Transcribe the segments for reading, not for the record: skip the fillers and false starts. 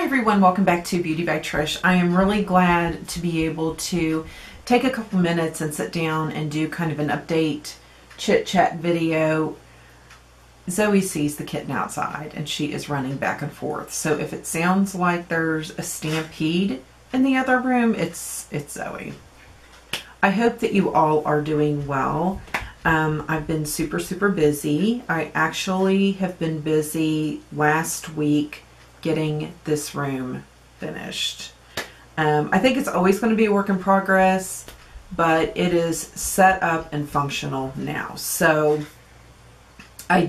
Hi everyone, welcome back to Beauty by Trish. I am really glad to be able to take a couple minutes and sit down and do kind of an update chit chat video. Zoe sees the kitten outside and she is running back and forth. So if it sounds like there's a stampede in the other room, it's Zoe. I hope that you all are doing well. I've been super busy. I actually have been busy last week getting this room finished. I think it's always going to be a work in progress, but it is set up and functional now. So I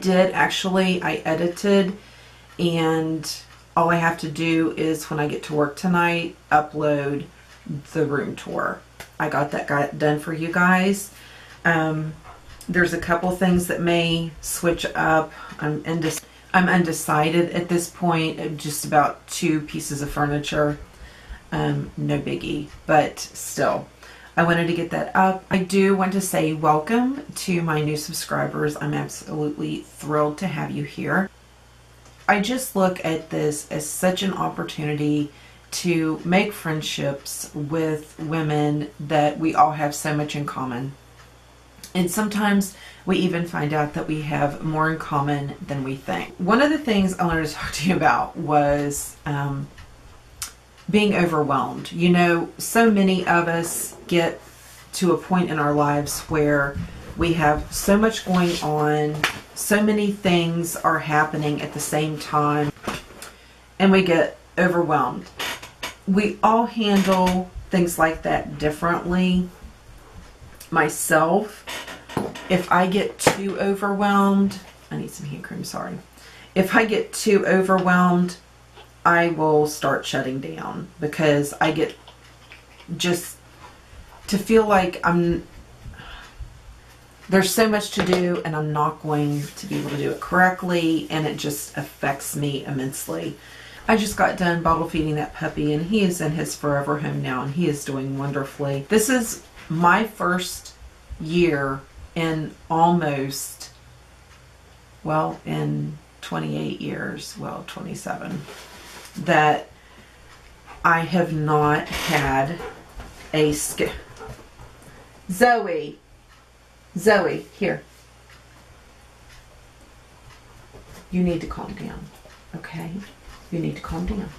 edited, and all I have to do is, when I get to work tonight, upload the room tour. I got that done for you guys. There's a couple things that may switch up. I'm undecided at this point, just about 2 pieces of furniture. No biggie, but still, I wanted to get that up. I do want to say welcome to my new subscribers. I'm absolutely thrilled to have you here. I just look at this as such an opportunity to make friendships with women that we all have so much in common. And sometimes we even find out that we have more in common than we think. One of the things I wanted to talk to you about was being overwhelmed. You know, so many of us get to a point in our lives where we have so much going on, so many things are happening at the same time, and we get overwhelmed. We all handle things like that differently. Myself, if I get too overwhelmed, I need some hand cream, sorry. If I get too overwhelmed, I will start shutting down, because I get just to feel like there's so much to do and I'm not going to be able to do it correctly, and it just affects me immensely. I just got done bottle feeding that puppy, and he is in his forever home now, and he is doing wonderfully. This is my first year in almost, well, in 28 years, well, 27, that I have not had a Zoe, here. You need to calm down, okay? You need to calm down.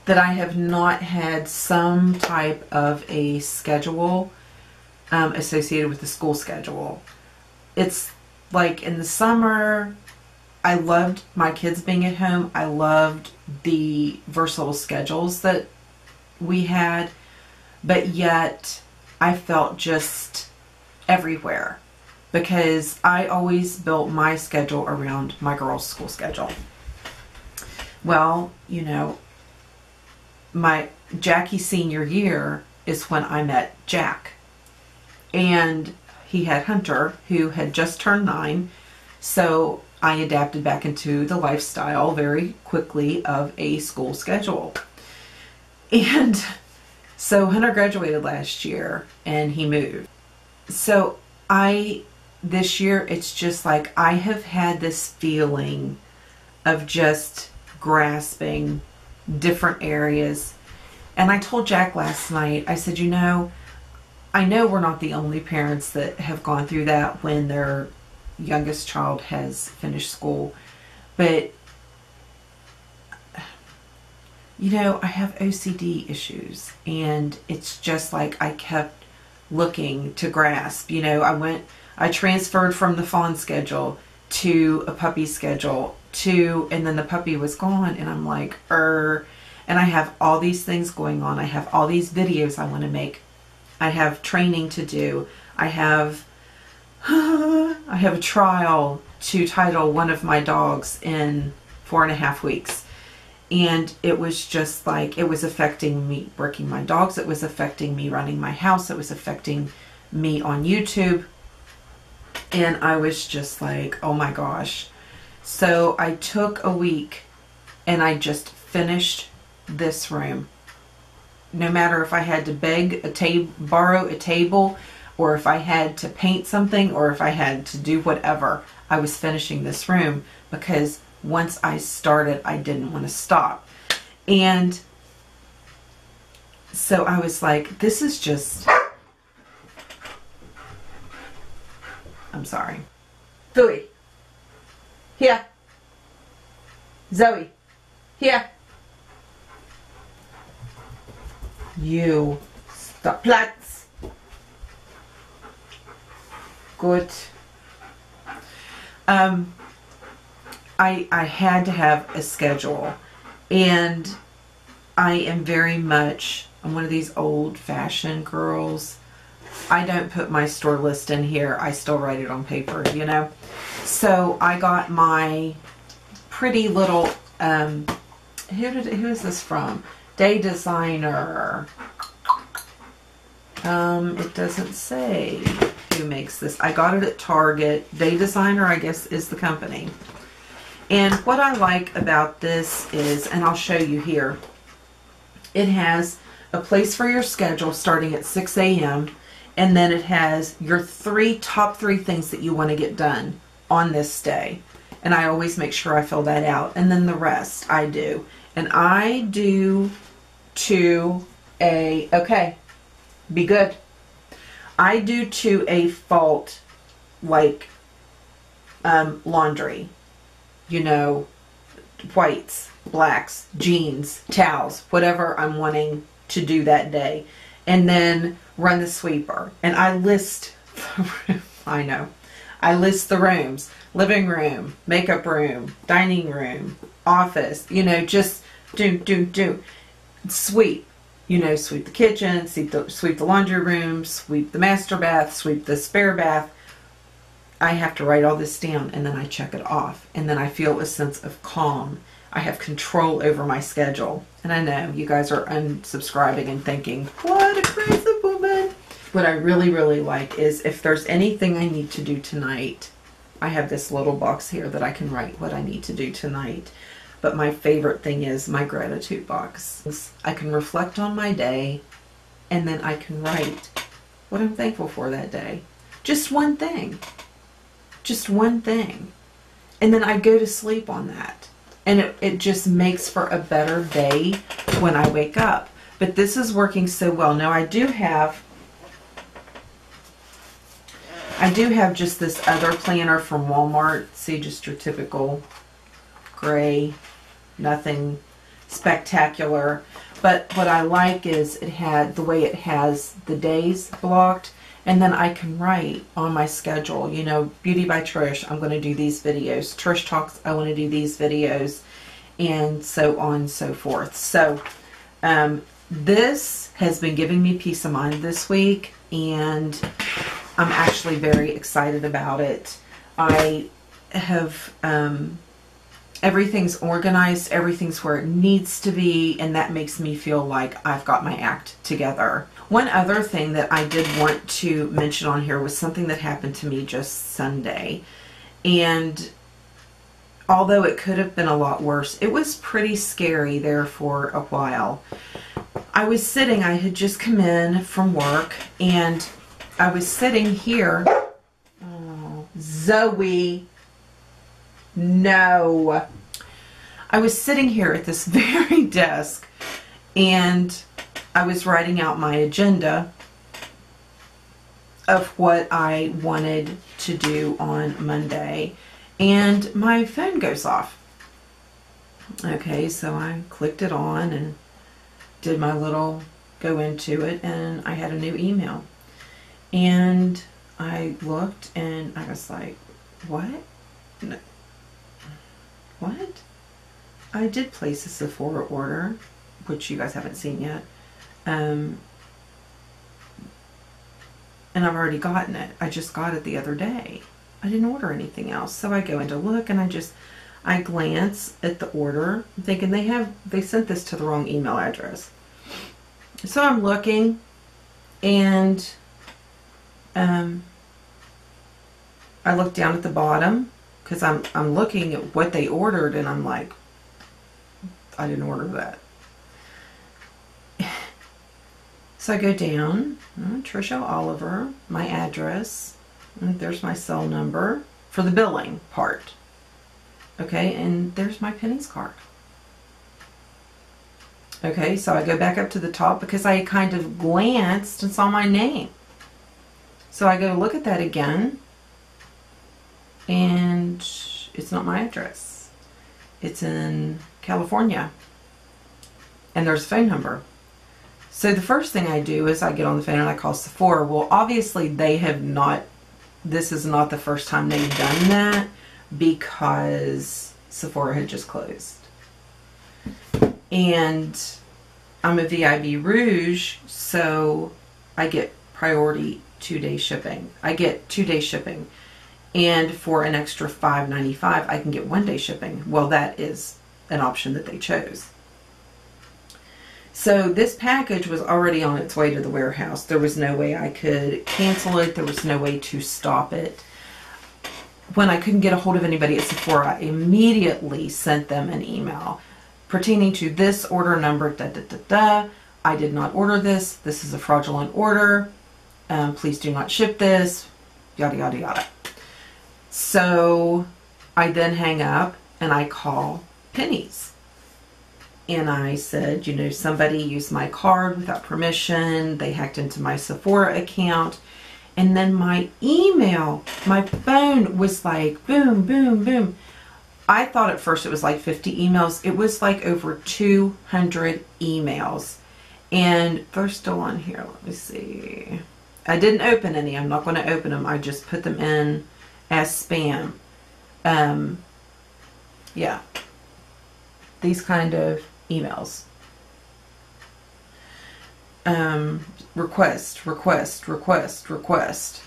That I have not had some type of a schedule associated with the school schedule. It's like in the summer, I loved my kids being at home. I loved the versatile schedules that we had, but yet I felt just everywhere, because I always built my schedule around my girls' school schedule. Well, you know, my Jackie's senior year is when I met Jack, and he had Hunter, who had just turned 9, so I adapted back into the lifestyle very quickly of a school schedule. And so Hunter graduated last year and he moved. So this year, it's just like I have had this feeling of just grasping different areas. And I told Jack last night, I said, you know, I know we're not the only parents that have gone through that when their youngest child has finished school, but you know, I have OCD issues, and it's just like I kept looking to grasp. You know, I transferred from the fawn schedule to a puppy schedule and then the puppy was gone, and I'm like, and I have all these things going on. I have all these videos I want to make. I have training to do. I have a trial to title one of my dogs in 4.5 weeks. And it was just like, it was affecting me working my dogs. It was affecting me running my house. It was affecting me on YouTube. And I was just like, oh my gosh. So I took a week and I just finished this room. No matter if I had to borrow a table, or if I had to paint something, or if I had to do whatever, I was finishing this room, because once I started, I didn't want to stop. And so I was like, this is just, I'm sorry. Zoe. Here. Zoe. Here. You. Stop. Platz. Good. I had to have a schedule, and I am very much, I'm one of these old-fashioned girls. I don't put my store list in here. I still write it on paper, you know. So I got my pretty little, who is this from? Day Designer. It doesn't say who makes this. I got it at Target. Day Designer, I guess, is the company. And what I like about this is, and I'll show you here, it has a place for your schedule starting at 6 a.m. and then it has your top three things that you want to get done on this day. And I always make sure I fill that out. And then the rest I do. And I do to a, okay, be good. I do to a fault, like laundry, you know, whites, blacks, jeans, towels, whatever I'm wanting to do that day. And then run the sweeper. And I list, I know, I list the rooms: living room, makeup room, dining room, office, you know, just do. Sweep, you know, sweep the kitchen, sweep the laundry room, sweep the master bath, sweep the spare bath. I have to write all this down, and then I check it off. And then I feel a sense of calm. I have control over my schedule. And I know you guys are unsubscribing and thinking, what a crazy woman. What I really, really like is if there's anything I need to do tonight, I have this little box here that I can write what I need to do tonight. But my favorite thing is my gratitude box. I can reflect on my day, and then I can write what I'm thankful for that day. Just one thing. Just one thing. And then I go to sleep on that. And it just makes for a better day when I wake up. But this is working so well. Now I do have just this other planner from Walmart. See, just your typical gray, nothing spectacular. But what I like is it had the way it has the days blocked. And then I can write on my schedule, you know, Beauty by Trish, I'm going to do these videos. Trish Talks, I want to do these videos. And so on and so forth. So this has been giving me peace of mind this week. And I'm actually very excited about it. I have, everything's organized. Everything's where it needs to be. And that makes me feel like I've got my act together. One other thing that I did want to mention on here was something that happened to me just Sunday. And although it could have been a lot worse, it was pretty scary there for a while. I was sitting, I had just come in from work, and I was sitting here. Oh, Zoe, no. I was sitting here at this very desk, and I was writing out my agenda of what I wanted to do on Monday, and my phone goes off. Okay, so I clicked it on and did my little go into it, and I had a new email. And I looked and I was like, what? No. What? I did place a Sephora order, which you guys haven't seen yet. And I've already gotten it. I just got it the other day. I didn't order anything else. So I go in to look, and I glance at the order. I'm thinking they sent this to the wrong email address. So I'm looking, and I look down at the bottom because I'm looking at what they ordered, and I'm like, I didn't order that. So I go down, Trish Oliver, my address, and there's my cell number for the billing part. Okay, and there's my Penny's card. Okay, so I go back up to the top because I kind of glanced and saw my name. So I go look at that again, and it's not my address. It's in California, and there's a phone number. So the first thing I do is I get on the phone and I call Sephora. Well, obviously they have not, this is not the first time they've done that, because Sephora had just closed. And I'm a VIB Rouge, so I get priority 2-day shipping. I get 2-day shipping. And for an extra $5.95, I can get 1-day shipping. Well, that is an option that they chose. So this package was already on its way to the warehouse. There was no way I could cancel it. There was no way to stop it. When I couldn't get a hold of anybody at Sephora, I immediately sent them an email pertaining to this order number, I did not order this. This is a fraudulent order. Please do not ship this, yada, yada, yada. So I then hang up and I call Penny's. And I said, you know, somebody used my card without permission. They hacked into my Sephora account. And then my email, my phone was like, boom, boom, boom. I thought at first it was like 50 emails. It was like over 200 emails. And they're still on here. Let me see. I didn't open any. I'm not going to open them. I just put them in as spam. Yeah. These kind of emails. Request, request, request, request.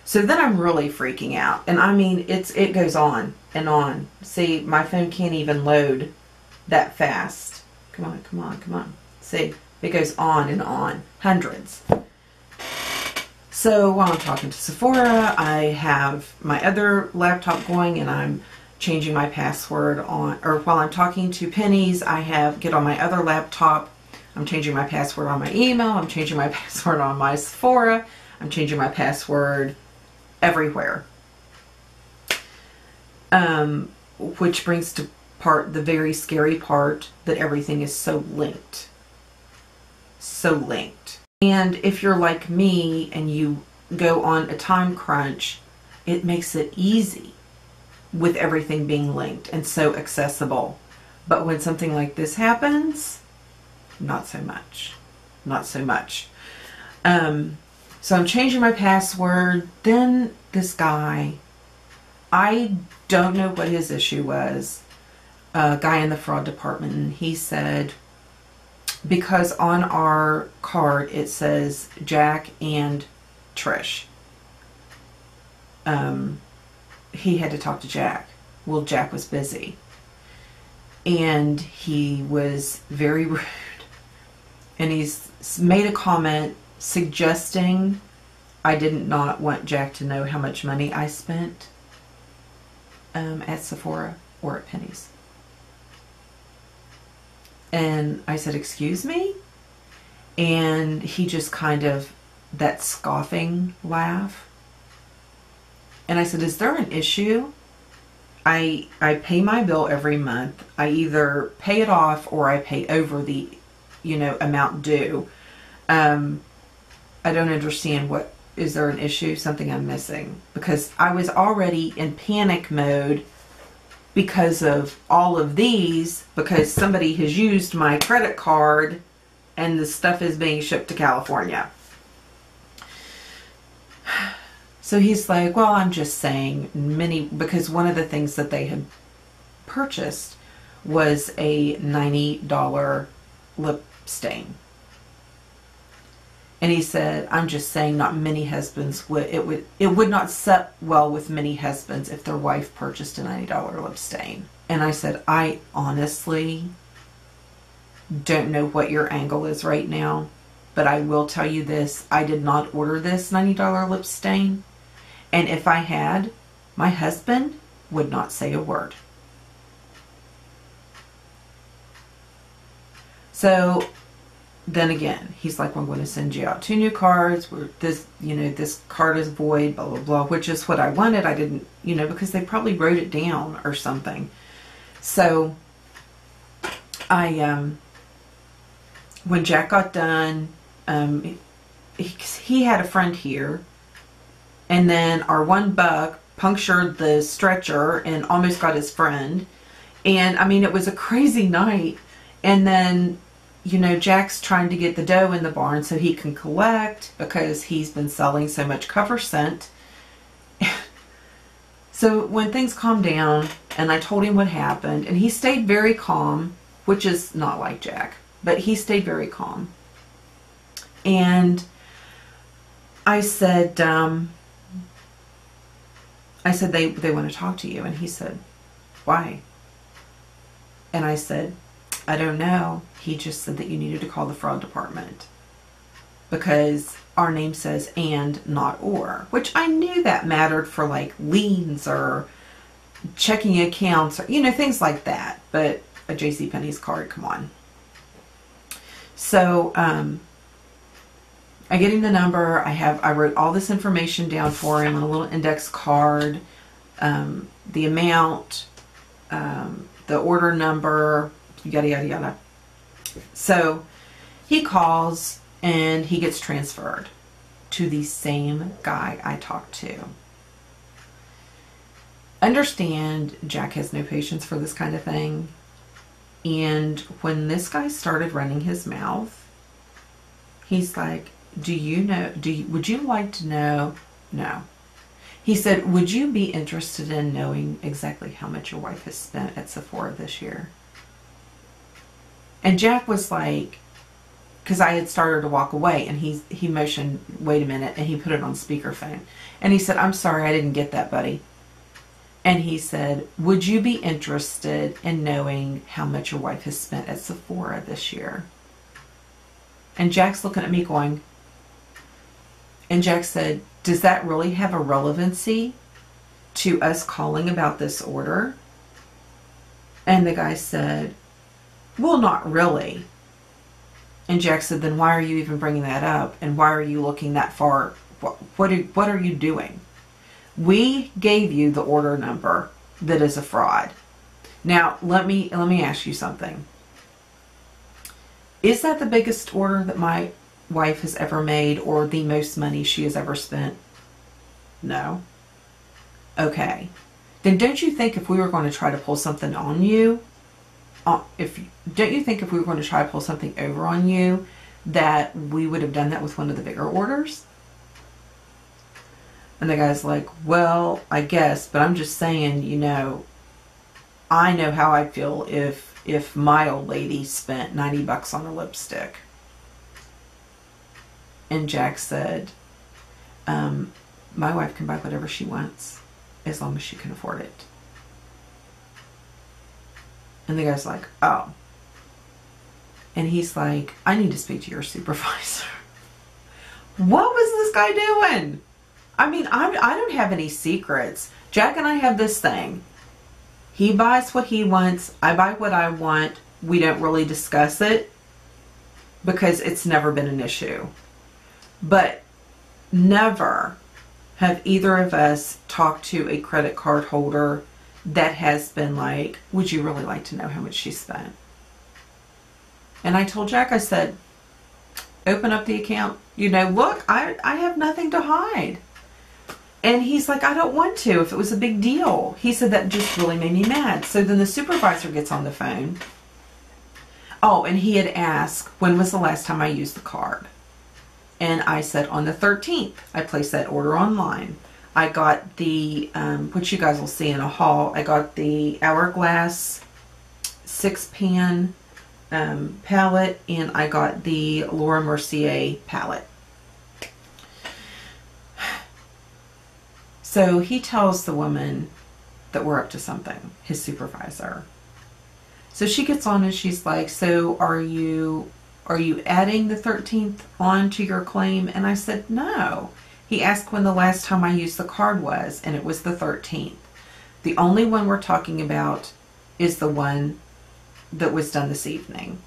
So then I'm really freaking out. And I mean, it goes on and on. See, my phone can't even load that fast. Come on, come on, come on. See, it goes on and on. Hundreds. So while I'm talking to Sephora, I have my other laptop going and I'm changing my password on, or while I'm talking to Penny's, get on my other laptop. I'm changing my password on my email. I'm changing my password on my Sephora. I'm changing my password everywhere. Which brings to the very scary part, that everything is so linked. So linked. And if you're like me and you go on a time crunch, it makes it easy with everything being linked and so accessible. But when something like this happens, not so much. Not so much. So I'm changing my password. Then this guy, I don't know what his issue was, a guy in the fraud department, and he said, because on our card it says Jack and Trish, he had to talk to Jack. Well, Jack was busy. And he was very rude. And he's made a comment suggesting I did not want Jack to know how much money I spent at Sephora or at Penny's. And I said, excuse me? And he just kind of, that scoffing laugh. And I said, is there an issue? I pay my bill every month. I either pay it off or I pay over the, amount due. I don't understand is there an issue? Something I'm missing? Because I was already in panic mode because of all of these, because somebody has used my credit card and the stuff is being shipped to California. So he's like, well, I'm just saying because one of the things that they had purchased was a $90 lip stain. And he said, I'm just saying not many husbands it would not set well with many husbands if their wife purchased a $90 lip stain. And I said, I honestly don't know what your angle is right now, but I will tell you this, I did not order this $90 lip stain. And if I had, my husband would not say a word. So then again, he's like, well, I'm going to send you out 2 new cards. This card is void, blah, blah, blah, which is what I wanted. I didn't, because they probably wrote it down or something. So when Jack got done, he had a friend here, and then our one buck punctured the stretcher and almost got his friend. And I mean, it was a crazy night. And then, you know, Jack's trying to get the dough in the barn so he can collect, because he's been selling so much cover scent. So when things calmed down and I told him what happened, and he stayed very calm, which is not like Jack, but he stayed very calm. And I said they want to talk to you. And he said, why? And I said, I don't know. He just said that you needed to call the fraud department, because our name says and, not or, which I knew that mattered for like liens or checking accounts, or, you know, things like that. But a JCPenney's card, come on. So I get him the number. I wrote all this information down for him on a little index card, the amount, the order number, yada, yada, yada. So he calls and he gets transferred to the same guy I talked to. Understand, Jack has no patience for this kind of thing. And when this guy started running his mouth, he's like, would you like to know? No. He said, would you be interested in knowing exactly how much your wife has spent at Sephora this year? And Jack was like, because I had started to walk away, and he motioned, wait a minute, and he put it on speakerphone. And he said, I'm sorry, I didn't get that, buddy. And he said, would you be interested in knowing how much your wife has spent at Sephora this year? And Jack's looking at me going, and Jack said, does that really have a relevancy to us calling about this order? And the guy said, well, not really. And Jack said, then why are you even bringing that up? And why are you looking that far? What are you doing? We gave you the order number that is a fraud. Now, let me ask you something. Is that the biggest order that my wife has ever made, or the most money she has ever spent? No. Okay. Then don't you think if we were going to try to pull something on you, don't you think if we were going to try to pull something over on you, that we would have done that with one of the bigger orders? And the guy's like, well, I guess, but I'm just saying, you know, I know how I'd feel if my old lady spent $90 on a lipstick. And Jack said, my wife can buy whatever she wants as long as she can afford it. And the guy's like, oh. And he's like, I need to speak to your supervisor. What was this guy doing? I mean, I don't have any secrets. Jack and I have this thing. He buys what he wants. I buy what I want. We don't really discuss it because it's never been an issue. But never have either of us talked to a credit card holder that has been like, would you really like to know how much she spent? And I told Jack, I said, open up the account. You know, look, I have nothing to hide. And he's like, I don't want to if it was a big deal. He said that just really made me mad. So then the supervisor gets on the phone. Oh, and he had asked, when was the last time I used the card? And I said, on the 13th. I placed that order online. I got the, which you guys will see in a haul, I got the Hourglass 6-pan palette, and I got the Laura Mercier palette. So he tells the woman that we're up to something, his supervisor. So she gets on and she's like, so are you adding the 13th on to your claim? And I said, no. He asked when the last time I used the card was, and it was the 13th. The only one we're talking about is the one that was done this evening.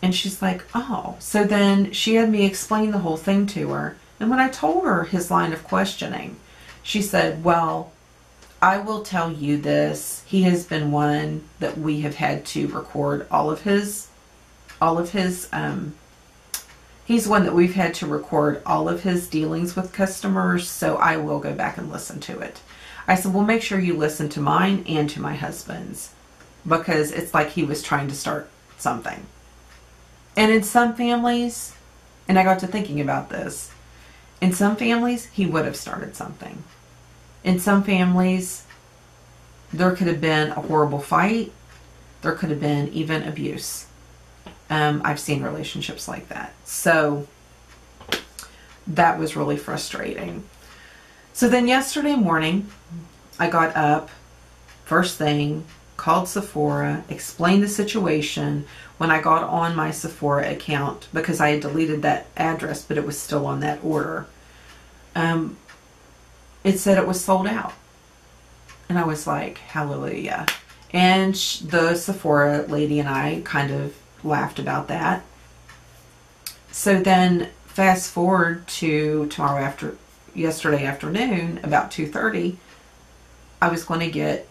And she's like, oh. So then she had me explain the whole thing to her. And when I told her his line of questioning, she said, well, I will tell you this, he has been one that we have had to record all of his, he's one that we've had to record all of his dealings with customers, so I will go back and listen to it. I said, well, make sure you listen to mine and to my husband's, because it's like he was trying to start something. And in some families, and I got to thinking about this, in some families, he would have started something. In some families, there could have been a horrible fight. There could have been even abuse. I've seen relationships like that. So that was really frustrating. So then yesterday morning, I got up, first thing, called Sephora, explained the situation. When I got on my Sephora account, because I had deleted that address, but it was still on that order, it said it was sold out. And I was like, hallelujah. And the Sephora lady and I kind of laughed about that. So then fast forward to yesterday afternoon, about 2:30, I was going to get,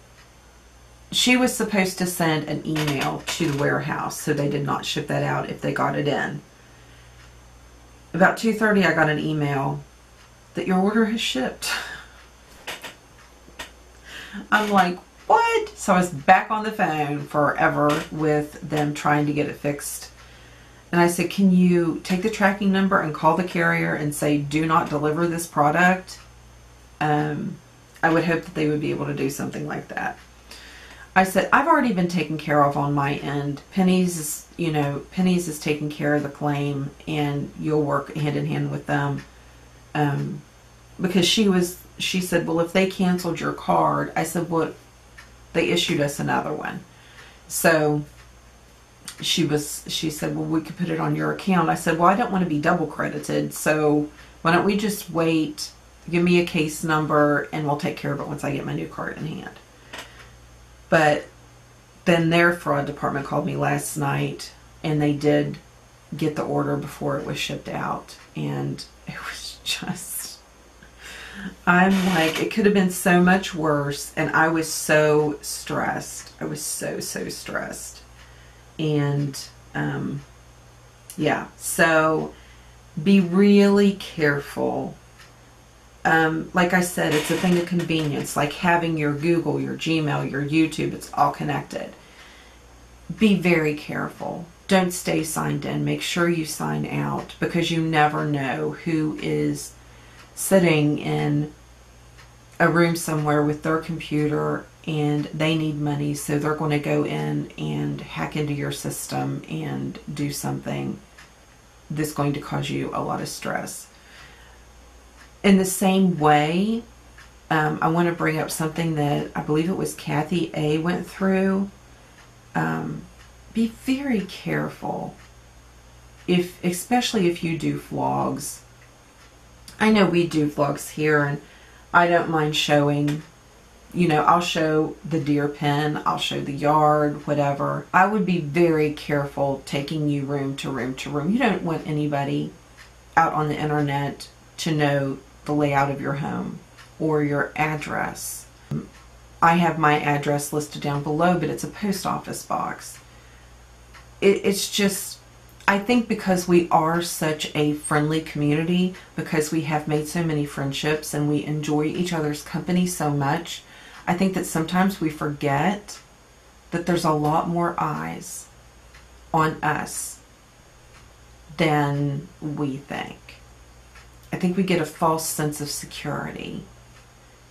she was supposed to send an email to the warehouse, so they did not ship that out if they got it in. About 2:30, I got an email that your order has shipped. I'm like, what? So I was back on the phone forever with them trying to get it fixed. And I said, can you take the tracking number and call the carrier and say, do not deliver this product? I would hope that they would be able to do something like that. I said, I've already been taken care of on my end. Penny's is taking care of the claim, and you'll work hand in hand with them. Because she said, well, if they canceled your card, I said, well, they issued us another one. So she said, well, we could put it on your account. I said, well, I don't want to be double credited, so why don't we just wait, give me a case number, and we'll take care of it once I get my new card in hand. But then their fraud department called me last night, and they did get the order before it was shipped out. And it was just, I'm like, it could have been so much worse. And I was so stressed. I was so stressed. And yeah, so be really careful. Like I said, it's a thing of convenience, like having your Google, your Gmail, your YouTube, it's all connected. Be very careful. Don't stay signed in. Make sure you sign out, because you never know who is sitting in a room somewhere with their computer and they need money, so they're going to go in and hack into your system and do something that's going to cause you a lot of stress. In the same way, I want to bring up something that I believe it was Kathy A. went through. Be very careful, especially if you do vlogs. I know we do vlogs here, and I don't mind showing, I'll show the deer pen, I'll show the yard, whatever. I would be very careful taking you room to room to room. You don't want anybody out on the internet to know the layout of your home or your address. I have my address listed down below, but it's a post office box. It's just, I think because we are such a friendly community, because we have made so many friendships and we enjoy each other's company so much, I think that sometimes we forget that there's a lot more eyes on us than we think. I think we get a false sense of security,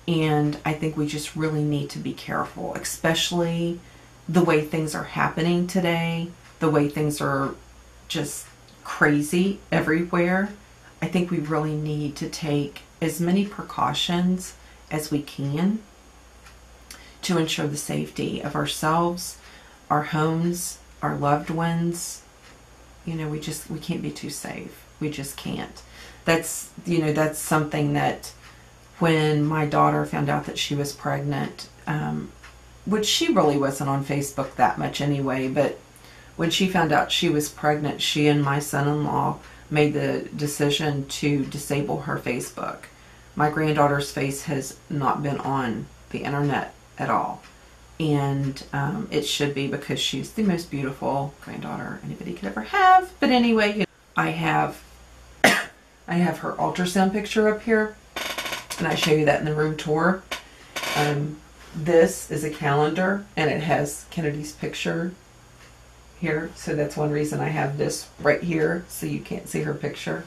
and I think we just really need to be careful, especially the way things are happening today, the way things are just crazy everywhere. I think we really need to take as many precautions as we can to ensure the safety of ourselves, our homes, our loved ones. We can't be too safe. We just can't. That's something that when my daughter found out that she was pregnant, which she really wasn't on Facebook that much anyway, but when she found out she was pregnant, she and my son-in-law made the decision to disable her Facebook. My granddaughter's face has not been on the internet at all. And it should be, because she's the most beautiful granddaughter anybody could ever have. But anyway, you know, I have her ultrasound picture up here, and I show you that in the room tour. This is a calendar, and it has Kennedy's picture here. So that's one reason I have this right here, so you can't see her picture.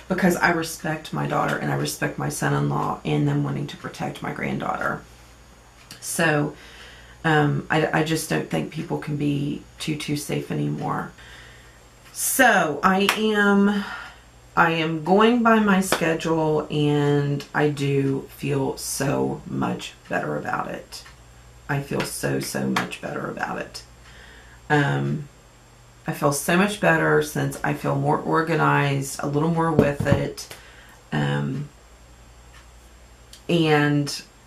Because I respect my daughter, and I respect my son-in-law, and them wanting to protect my granddaughter. So I just don't think people can be too safe anymore. So I am going by my schedule, and I do feel so much better about it. I feel so much better about it. I feel so much better since I feel more organized, a little more with it. And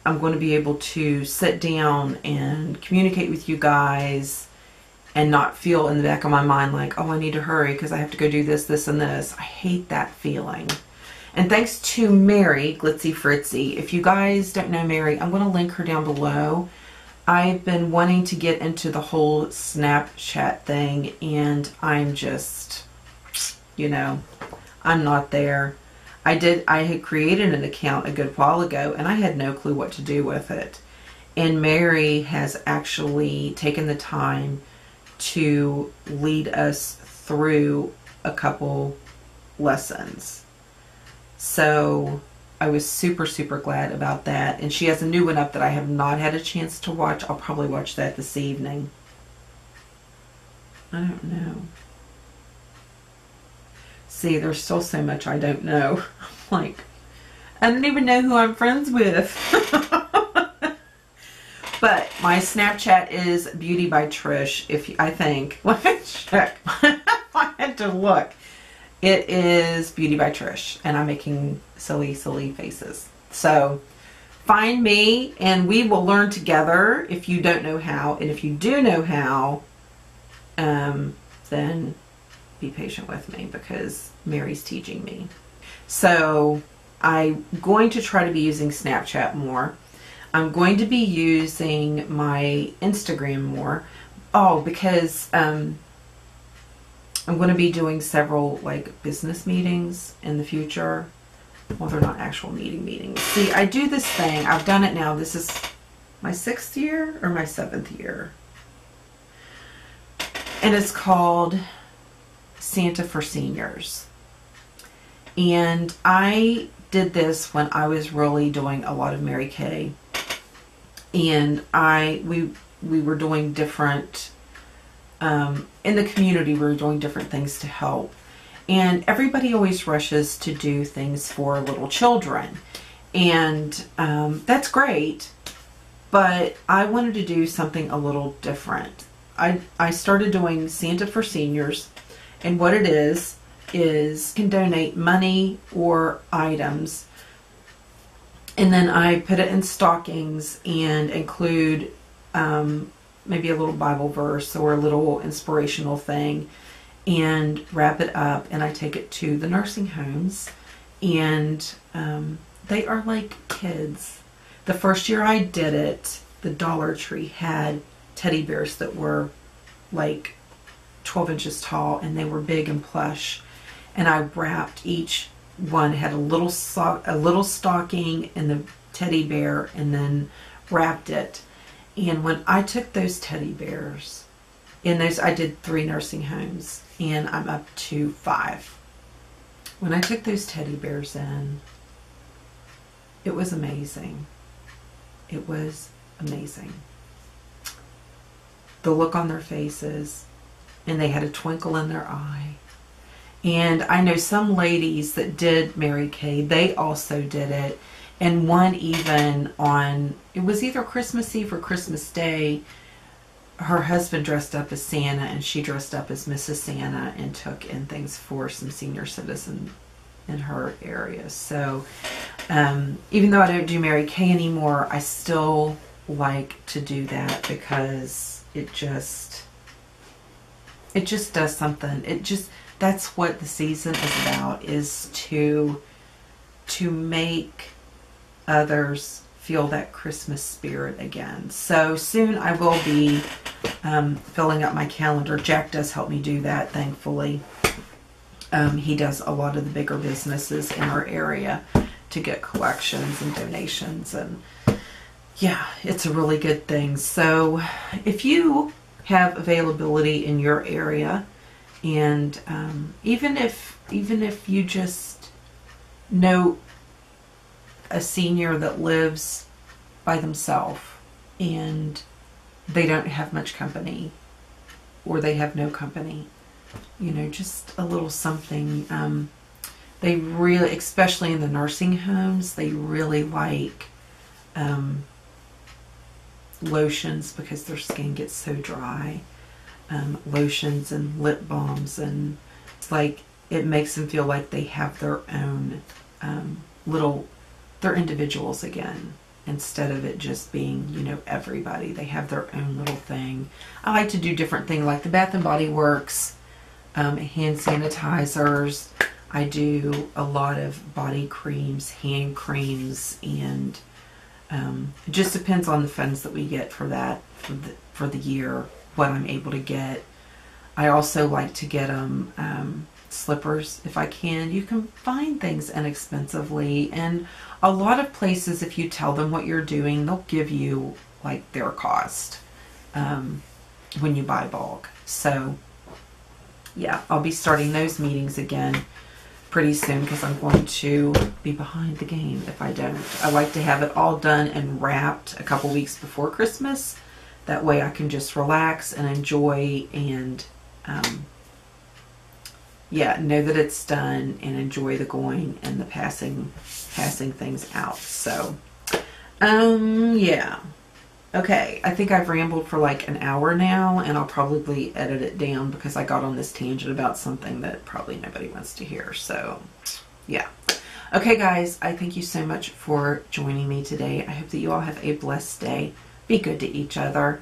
I'm going to be able to sit down and communicate with you guys and not feel in the back of my mind like, oh, I need to hurry because I have to go do this, this, and this. I hate that feeling. And thanks to Mary, Glitzy Fritzy. If you guys don't know Mary, I'm going to link her down below. I've been wanting to get into the whole Snapchat thing, and I'm just, you know, I'm not there. I had created an account a good while ago, and I had no clue what to do with it. And Mary has actually taken the time to lead us through a couple lessons. So I was super glad about that. And she has a new one up that I have not had a chance to watch. I'll probably watch that this evening. I don't know. See, there's still so much I don't know. Like, I don't even know who I'm friends with. But my Snapchat is Beauty by Trish. I think. Let me check. I had to look. It is Beauty by Trish, and I'm making silly faces. So find me, and we will learn together if you don't know how. And if you do know how, then be patient with me, because Mary's teaching me. So I'm going to try to be using Snapchat more. I'm going to be using my Instagram more. Oh, because I'm going to be doing several like business meetings in the future. Well, they're not actual meetings. See, I do this thing. I've done it now. This is my 6th year or my 7th year. And it's called Santa for Seniors. And I did this when I was really doing a lot of Mary Kay. And we were doing different, in the community, we were doing different things to help. And everybody always rushes to do things for little children. And that's great. But I wanted to do something a little different. I started doing Santa for Seniors. And what it is you can donate money or items. And then I put it in stockings and include maybe a little Bible verse or a little inspirational thing, and wrap it up, and I take it to the nursing homes, and they are like kids. The first year I did it, the Dollar Tree had teddy bears that were like 12 inches tall, and they were big and plush, and I wrapped each one, had a little stocking and the teddy bear, and then wrapped it. And when I took those teddy bears, in those, I did 3 nursing homes, and I'm up to 5. When I took those teddy bears in, it was amazing. It was amazing. The look on their faces, and they had a twinkle in their eye. And I know some ladies that did Mary Kay, they also did it. And one even on, it was either Christmas Eve or Christmas Day, her husband dressed up as Santa, and she dressed up as Mrs. Santa and took in things for some senior citizens in her area. So even though I don't do Mary Kay anymore, I still like to do that, because it just does something. That's what the season is about, is to make others feel that Christmas spirit again. So soon I will be filling up my calendar. Jack does help me do that, thankfully. He does a lot of the bigger businesses in our area to get collections and donations, and yeah, it's a really good thing. So if you have availability in your area, and even if you just know a senior that lives by themselves and they don't have much company, or they have no company, you know, just a little something. They really, especially in the nursing homes, they really like lotions because their skin gets so dry. Lotions and lip balms, and it's like it makes them feel like they have their own they're individuals again, instead of it just being, you know, everybody. They have their own little thing. I like to do different things like the Bath and Body Works, hand sanitizers. I do a lot of body creams, hand creams, and it just depends on the funds that we get for that for the year, what I'm able to get. I also like to get them slippers if I can. You can find things inexpensively, and a lot of places, if you tell them what you're doing, they'll give you like their cost when you buy bulk. So yeah, I'll be starting those meetings again pretty soon because I'm going to be behind the game if I don't. I like to have it all done and wrapped a couple weeks before Christmas. That way I can just relax and enjoy, and yeah, know that it's done, and enjoy the going and the passing things out. So yeah. Okay, I think I've rambled for like an hour now, and I'll probably edit it down because I got on this tangent about something that probably nobody wants to hear. So yeah. Okay guys, I thank you so much for joining me today. I hope that you all have a blessed day. Be good to each other.